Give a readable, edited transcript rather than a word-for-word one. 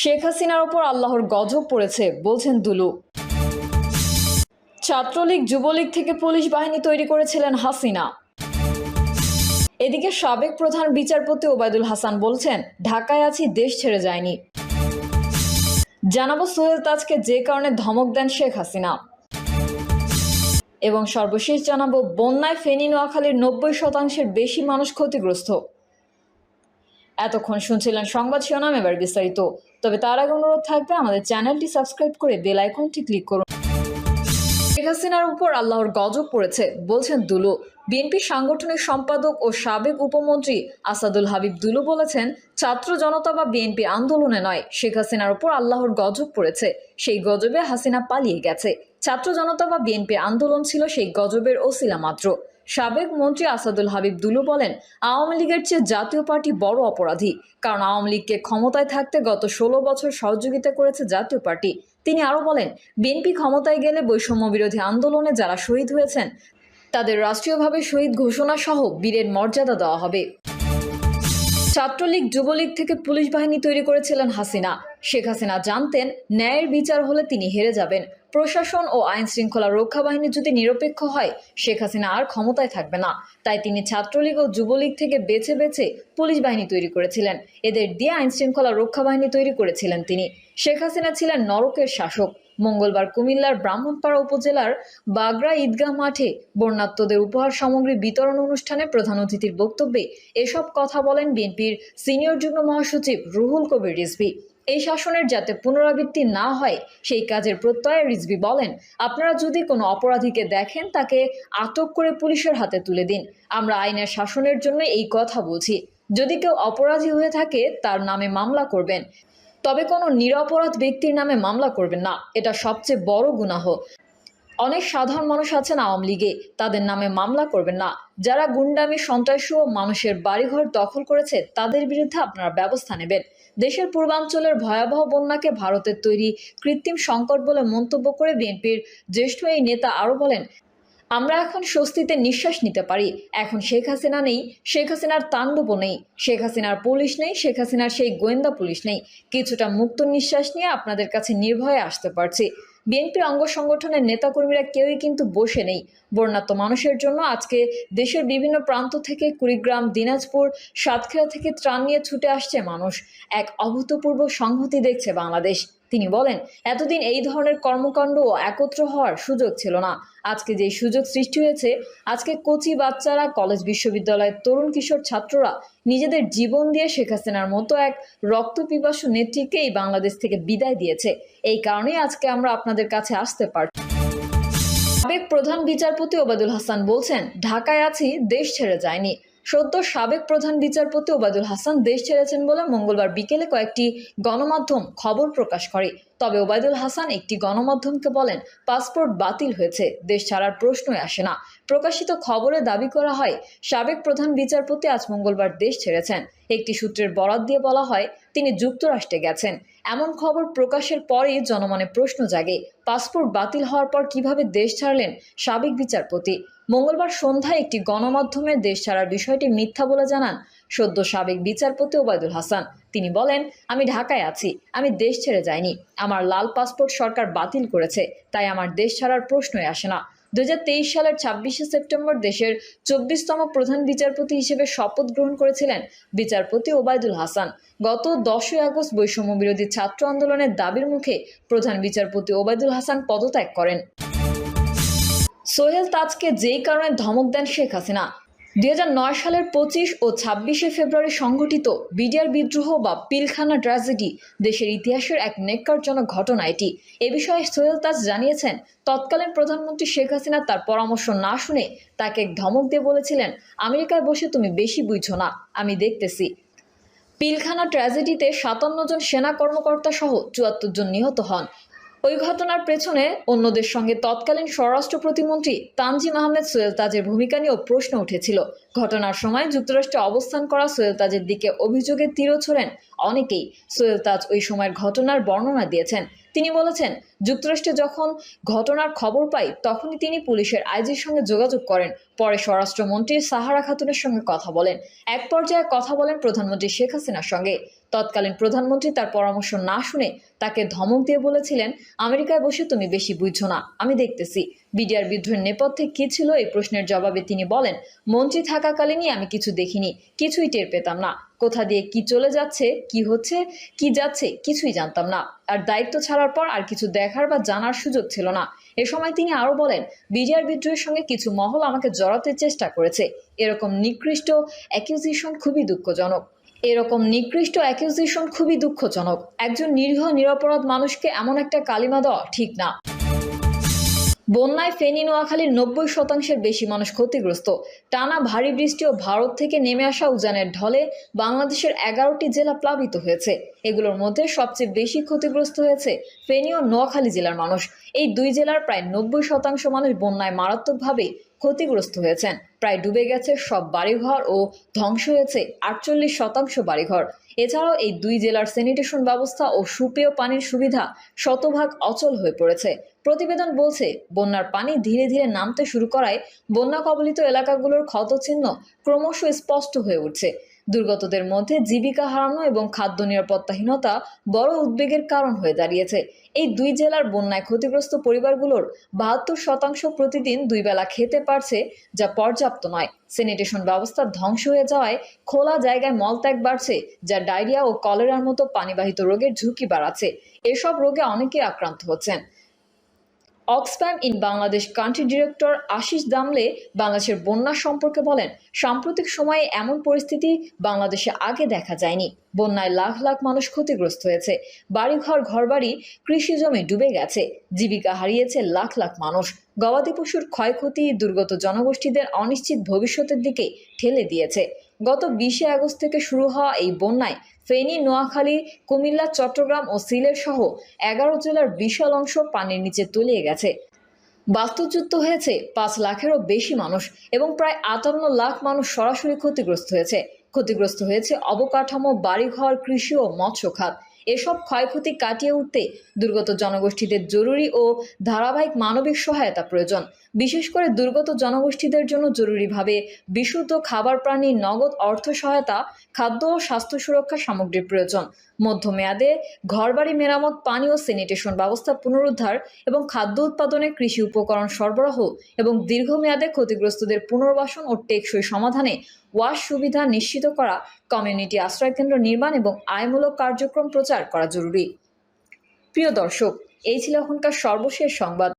শেখ হাসিনার ওপর আল্লাহর গজব পড়েছে বলছেন দুলু। ছাত্রলীগ যুবলীগ থেকে পুলিশ বাহিনী তৈরি করেছিলেন হাসিনা। এদিকে সাবেক প্রধান বিচারপতি ওবায়দুল হাসান বলছেন, ঢাকায় আছি, দেশ ছেড়ে যায়নি। জানাবো সোহেল তাজকে যে কারণে ধমক দেন শেখ হাসিনা। এবং সর্বশেষ জানাবো বন্যায় ফেনী নোয়াখালীর 90% বেশি মানুষ ক্ষতিগ্রস্ত। এতক্ষণ শুনছিলেন সংবাদ শিরোনাম, এবার বিস্তারিত। তবে তার আগে অনুরোধ থাকবে আমাদের চ্যানেলটি সাবস্ক্রাইব করে বেল আইকনটি ক্লিক করুন। শেখ হাসিনার উপর আল্লাহর গজব পড়েছে বলছেন দুলু। বিএনপি সাংগঠনিক সম্পাদক ও সাবেক উপমন্ত্রী আসাদুল হাবিব দুলু বলেছেন, ছাত্র জনতা বা বিএনপি আন্দোলনে নয়, শেখ হাসিনার উপর আল্লাহর গজব পড়েছে। সেই গজবে হাসিনা পালিয়ে গেছে। ছাত্র জনতা বা বিএনপি আন্দোলন ছিল সেই গজবের ওসিলা মাত্র। সাবেক মন্ত্রী আসাদুল হাবিব দুলু বলেন, আওয়ামী লীগের চেয়ে জাতীয় পার্টি বড় অপরাধী, কারণ আওয়ামী লীগকে ক্ষমতায় থাকতে গত 16 বছর সহযোগিতা করেছে জাতীয় পার্টি। তিনি আরও বলেন, বিএনপি ক্ষমতায় গেলে বৈষম্য বিরোধী আন্দোলনে যারা শহীদ হয়েছেন তাদের রাষ্ট্রীয়ভাবে শহীদ ঘোষণা সহ বীরের মর্যাদা দেওয়া হবে। ছাত্রলীগ যুবলীগ থেকে পুলিশ বাহিনী তৈরি করেছিলেন হাসিনা। শেখ হাসিনা জানতেন, ন্যায়ের বিচার হলে তিনি হেরে যাবেন। প্রশাসন ও আইন শৃঙ্খলা রক্ষা বাহিনী যদি নিরপেক্ষ হয়, শেখ হাসিনা আর ক্ষমতায় থাকবে না। তাই তিনি ছাত্রলীগ ও যুবলীগ থেকে বেছে বেছে পুলিশ বাহিনী তৈরি করেছিলেন। এদের দিয়ে আইন শৃঙ্খলা রক্ষা বাহিনী তৈরি করেছিলেন তিনি। শেখ হাসিনা ছিলেন নরকের শাসক। মঙ্গলবার কুমিল্লার ব্রাহ্মণপাড়া উপজেলার বাগড়া ঈদগাহ মাঠে বন্যার্তদের উপহার সামগ্রী বিতরণ অনুষ্ঠানে প্রধান অতিথির বক্তব্যে এসব কথা বলেন বিএনপির সিনিয়র যুগ্ম মহাসচিব রুহুল কবির রিজভী। এই শাসনের যাতে পুনরাবৃত্তি না হয় সেই কাজের প্রত্যয়ে রিজভী বলেন, আপনারা যদি কোনো অপরাধীকে দেখেন তাকে আটক করে পুলিশের হাতে তুলে দিন। আমরা আইনের শাসনের জন্য এই কথা বলছি। যদি কেউ অপরাধী হয়ে থাকে তার নামে মামলা করবেন, তবে কোনো নিরপরাধ ব্যক্তির নামে মামলা করবেন না। এটা সবচেয়ে বড় গুনাহ। অনেক সাধারণ মানুষ আছেন আওয়ামী লীগে, তাদের নামে মামলা করবেন না। যারা গুন্ডামি, সন্ত্রাসী ও মানুষের বাড়িঘর দখল করেছে তাদের বিরুদ্ধে আপনারা ব্যবস্থা নেবেন। দেশের পূর্বাঞ্চলের ভয়াবহ বন্যাকে ভারতের তৈরি কৃত্রিম সংকট বলে মন্তব্য করে বিএনপির জ্যেষ্ঠ এই নেতা আরও বলেন, আমরা এখন স্বস্তিতে নিঃশ্বাস নিতে পারি। এখন শেখ হাসিনা নেই, শেখ হাসিনার তাণ্ডবও নেই, শেখ হাসিনার পুলিশ নেই, শেখ হাসিনার সেই গোয়েন্দা পুলিশ নেই। কিছুটা মুক্ত নিঃশ্বাস নিয়ে আপনাদের কাছে নির্ভয়ে আসতে পারছি। বিএনপির অঙ্গ সংগঠনের নেতাকর্মীরা কেউই কিন্তু বসে নেই। বন্যার্ত মানুষের জন্য আজকে দেশের বিভিন্ন প্রান্ত থেকে কুড়িগ্রাম, দিনাজপুর, সাতক্ষীরা থেকে ত্রাণ নিয়ে ছুটে আসছে মানুষ। এক অভূতপূর্ব সংহতি দেখছে বাংলাদেশ। তিনি বলেন, এতদিন এই ধরনের কর্মকাণ্ড ও একত্র হওয়ার সুযোগ ছিল না। আজকে যে সুযোগ সৃষ্টি হয়েছে, আজকে কচি বাচ্চারা, কলেজ বিশ্ববিদ্যালয়ের তরুণ কিশোর ছাত্ররা নিজেদের জীবন দিয়ে শেখ হাসিনার মতো এক রক্তপিপাসু নেত্রীকে এই বাংলাদেশ থেকে বিদায় দিয়েছে। এই কারণেই আজকে আমরা আপনাদের কাছে আসতে পারছি। সাবেক প্রধান বিচারপতি ওবায়দুল হাসান বলছেন, ঢাকায় আছি, দেশ ছেড়ে যায়নি। সদ্য সাবেক প্রধান বিচারপতি ওবায়দুল হাসান দেশ ছেড়েছেন বলে মঙ্গলবার বিকেলে কয়েকটি গণমাধ্যম খবর প্রকাশ করে। তবে ওবায়দুল হাসান একটি গণমাধ্যমকে বলেন, পাসপোর্ট বাতিল হয়েছে, দেশ ছাড়ার প্রশ্নই আসে না। প্রকাশিত খবরে দাবি করা হয়, সাবেক প্রধান বিচারপতি আজ মঙ্গলবার দেশ ছেড়েছেন। একটি সূত্রের বরাত দিয়ে বলা হয়, তিনি যুক্তরাষ্ট্রে গেছেন। এমন খবর প্রকাশের পরেই জনমনে প্রশ্ন জাগে, পাসপোর্ট বাতিল হওয়ার পর কিভাবে দেশ ছাড়লেন সাবেক বিচারপতি। মঙ্গলবার সন্ধ্যায় একটি গণমাধ্যমের দেশ ছাড়ার বিষয়টি মিথ্যা বলে জানান সদ্য সাবেক বিচারপতি ওবায়দুল হাসান। তিনি বলেন, আমি ঢাকায় আছি, আমি দেশ ছেড়ে যাইনি। আমার লাল পাসপোর্ট সরকার বাতিল করেছে, তাই আমার দেশ ছাড়ার প্রশ্নই আসে না। 2023 সালের 26শে সেপ্টেম্বর দেশের 24তম প্রধান বিচারপতি হিসেবে শপথ গ্রহণ করেছিলেন বিচারপতি ওবায়দুল হাসান। গত 10ই আগস্ট বৈষম্য বিরোধী ছাত্র আন্দোলনের দাবির মুখে প্রধান বিচারপতি ওবায়দুল হাসান পদত্যাগ করেন। সোহেল তাজকে যেই কারণে ধমক দেন শেখ হাসিনা। 2009 সালের 25 ও 26শে ফেব্রুয়ারি সংঘটিত বিডিআর বিদ্রোহ বা পিলখানা ট্র্যাজেডি দেশের ইতিহাসের এক নেক্কারজনক ঘটনা এটি। এ বিষয়ে সোহেল তাজ জানিয়েছেন, তৎকালীন প্রধানমন্ত্রী শেখ হাসিনা তার পরামর্শ না শুনে তাকে এক ধমক দিয়ে বলেছিলেন, আমেরিকায় বসে তুমি বেশি বুঝছো না, আমি দেখতেছি। পিলখানা ট্র্যাজেডিতে 57 জন সেনা কর্মকর্তা সহ 74 জন নিহত হন। ওই ঘটনার পেছনে অন্যদের সঙ্গে তৎকালীন স্বরাষ্ট্র প্রতিমন্ত্রী তানজিম আহমেদ সোহেল তাজের ভূমিকা নিয়েও প্রশ্ন উঠেছিল। ঘটনার সময় যুক্তরাষ্ট্রে অবস্থান করা সোহেল তাজের দিকে অভিযোগের তীরও ছোড়েন অনেকেই। সোহেল তাজ ওই সময়ের ঘটনার বর্ণনা দিয়েছেন। তিনি বলেছেন, যুক্তরাষ্ট্রে যখন ঘটনার খবর পাই তখনই তিনি পুলিশের আইজির সঙ্গে যোগাযোগ করেন। পরে স্বরাষ্ট্রমন্ত্রী সাহারা খাতুনের সঙ্গে কথা বলেন। এক পর্যায়ে কথা বলেন প্রধানমন্ত্রী শেখ হাসিনার সঙ্গে। তৎকালীন প্রধানমন্ত্রী তার পরামর্শ না শুনে তাকে ধমক দিয়ে বলেছিলেন, আমেরিকায় বসে তুমি বেশি বুঝছো না, আমি দেখতেছি। বিডিআর বিদ্রোহের নেপথ্যে কি ছিল এই প্রশ্নের জবাবে তিনি বলেন, মন্ত্রী থাকাকালীনই আমি কিছু দেখিনি, কিছুই টের পেতাম না। কোথা দিয়ে কি চলে যাচ্ছে, কি হচ্ছে, কি যাচ্ছে কিছুই জানতাম না। আর দায়িত্ব ছাড়ার পর আর কিছু দেখার বা জানার সুযোগ ছিল না। এ সময় তিনি আরো বলেন, বিডিআর বিদ্রোহের সঙ্গে কিছু মহল আমাকে জড়াতে চেষ্টা করেছে। এরকম নিকৃষ্ট অ্যাকিউজিশন খুবই দুঃখজনক। একজন নিরীহ নিরপরাধ মানুষকে এমন একটা কালিমা দেওয়া ঠিক না। বন্যায় ফেনী নোয়াখালীর 90% বেশি মানুষ ক্ষতিগ্রস্ত। টানা ভারী বৃষ্টি ও ভারত থেকে নেমে আসা উজানের ঢলে বাংলাদেশের 11টি জেলা প্লাবিত হয়েছে। এগুলোর মধ্যে সবচেয়ে বেশি ক্ষতিগ্রস্ত হয়েছে ফেনী ও নোয়াখালী জেলার মানুষ। এই দুই জেলার প্রায় 90% মানুষ বন্যায় মারাত্মকভাবে ক্ষতিগ্রস্ত হয়েছেন। প্রায় ডুবে গেছে সব বাড়িঘর ও ধ্বংস হয়েছে 48% বাড়িঘর। এছাড়াও এই দুই জেলার স্যানিটেশন ব্যবস্থা ও সুপেয় পানির সুবিধা শতভাগ অচল হয়ে পড়েছে। প্রতিবেদন বলছে, বন্যার পানি ধীরে ধীরে নামতে শুরু করায় বন্যা কবলিত এলাকাগুলোর ক্ষতচিহ্ন ক্রমশ স্পষ্ট হয়ে উঠছে। দুর্গতদের মধ্যে জীবিকা হারানো এবং খাদ্য নিরাপত্তাহীনতা বড় উদ্বেগের কারণ হয়ে দাঁড়িয়েছে। এই দুই জেলার বন্যায় ক্ষতিগ্রস্ত পরিবারগুলোর 72% প্রতিদিন দুই বেলা খেতে পারছে, যা পর্যাপ্ত নয়। স্যানিটেশন ব্যবস্থা ধ্বংস হয়ে যাওয়ায় খোলা জায়গায় মলত্যাগ বাড়ছে, যা ডায়রিয়া ও কলেরার মতো পানিবাহিত রোগের ঝুঁকি বাড়াচ্ছে। এসব রোগে অনেকেই আক্রান্ত হচ্ছেন। Oxfam in Bangladesh country director Ashish Damle বাংলাদেশের বন্যা সম্পর্কে বলেন, সাম্প্রতিক সময়ে এমন পরিস্থিতি বাংলাদেশে আগে দেখা যায়নি। বন্যায় লাখ লাখ মানুষ ক্ষতিগ্রস্ত হয়েছে। বাড়িঘর, ঘরবাড়ি, কৃষি জমি ডুবে গেছে। জীবিকা হারিয়েছে লাখ লাখ মানুষ। গবাদি পশুর ক্ষয়ক্ষতি দুর্গত জনগোষ্ঠীদের অনিশ্চিত ভবিষ্যতের দিকে ঠেলে দিয়েছে। গত 20 আগস্ট থেকে শুরু হওয়া এই বন্যায় ফেনী, নোয়াখালী, কুমিল্লা, চট্টগ্রাম ও সিলেট সহ 11 জেলার বিশাল অংশ পানির নিচে তলিয়ে গেছে। বাস্তুচ্যুত হয়েছে 5 লাখেরও বেশি মানুষ এবং প্রায় 58 লাখ মানুষ সরাসরি ক্ষতিগ্রস্ত হয়েছে অবকাঠামো, বাড়িঘর, কৃষি ও মৎস্য খাত। এসব ক্ষয়ক্ষতি কাটিয়ে উঠতে দুর্গত জনগোষ্ঠীদের জরুরি ও ধারাবাহিক মানবিক সহায়তা প্রয়োজন। বিশেষ করে দুর্গত জনগোষ্ঠীদের জন্য জরুরিভাবে বিশুদ্ধ খাবার পানি, নগদ অর্থ সহায়তা, খাদ্য ও স্বাস্থ্য সুরক্ষা সামগ্রীর প্রয়োজন। মধ্যমেয়াদে ঘরবাড়ি মেরামত, পানি ও স্যানিটেশন ব্যবস্থা পুনরুদ্ধার এবং খাদ্য উৎপাদনে কৃষি উপকরণ সরবরাহ এবং দীর্ঘমেয়াদে ক্ষতিগ্রস্তদের পুনর্বাসন ও টেকসই সমাধানে ওয়াশ সুবিধা নিশ্চিত করা, কমিউনিটি আশ্রয়কেন্দ্র নির্মাণ এবং আয়মূলক কার্যক্রম প্রচার করা জরুরি। প্রিয় দর্শক, এই ছিল এখনকার সর্বশেষ সংবাদ।